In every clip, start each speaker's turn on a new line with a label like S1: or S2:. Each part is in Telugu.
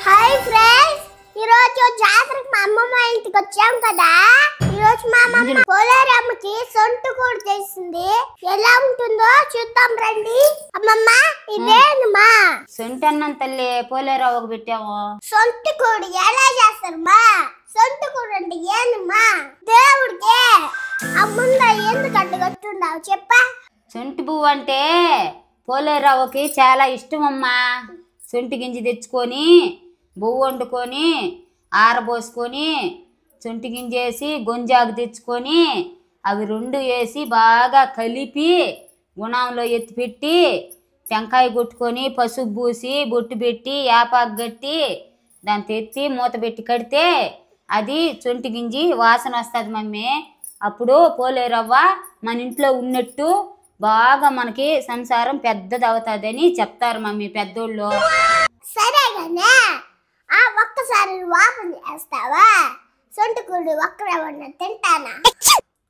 S1: హాయ్ ఫ్రెండ్స్, ఈ రోజు జాతరకు మా అమ్మమ్మ ఇంటికి వచ్చాం కదా. ఈ రోజు మా అమ్మమ్మ పోలేరమ్మకి సొంటి కూడు చేసింది. ఎలా ఉంటుందో చూద్దాం రండి. అమ్మమ్మ ఇదేనమ్మా
S2: సొంటి అన్నం తల్లి పోలేరవ్వకు పెట్టాము.
S1: సొంటి కూడు ఎలా చేస్తారమ్మా? సొంటి కూడు అంటే ఏనమ్మా? దేవుడికి అమ్ముంద ఎందుకు అడ్డుగట్టున్నావు చెప్పా?
S2: సొంటి పువ్వు అంటే పోలేరవ్వకి చాలా ఇష్టం అమ్మా. సొంటి గింజ తెచ్చుకొని బువ్వు వండుకొని ఆరబోసుకొని సొంటి గింజ వేసి గొంజాకు తెచ్చుకొని అవి రెండు వేసి బాగా కలిపి గుణంలో ఎత్తిపెట్టి టెంకాయ కొట్టుకొని పసుపు పూసి బొట్టు పెట్టి యాపాకు కట్టి దాన్ని తెత్తి మూత పెట్టి కడితే అది సొంటి గింజి వాసన వస్తుంది మమ్మీ. అప్పుడు పోలేరవ్వ మన ఇంట్లో ఉన్నట్టు బాగా మనకి సంసారం పెద్దది అవుతుందని చెప్తారు మమ్మీ పెద్దోళ్ళు.
S1: సరేగానే ఒక్కసారి వాపం చేస్తావా? సొంటి కూడు ఒక్కడేమన్నా తింటానా?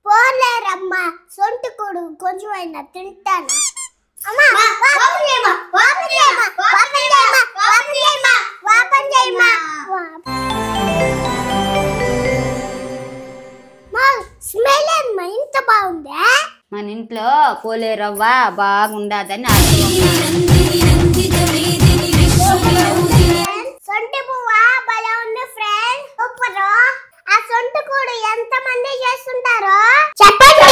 S1: పోలేరమ్మ సొంటి కూడు కొంచెం అయినా తింటానా? స్మెల్ ఏమన్నా ఇంత బాగుందా?
S2: మన ఇంట్లో పోలేరవ్వ బాగుండదని అర్థం.
S1: సొంటి పువ్వా భలే ఉంది ఫ్రెండ్స్, సూపర్. ఆ సొంటి కూడు ఎంత మంది చేస్తుంటారో చెప్పండి.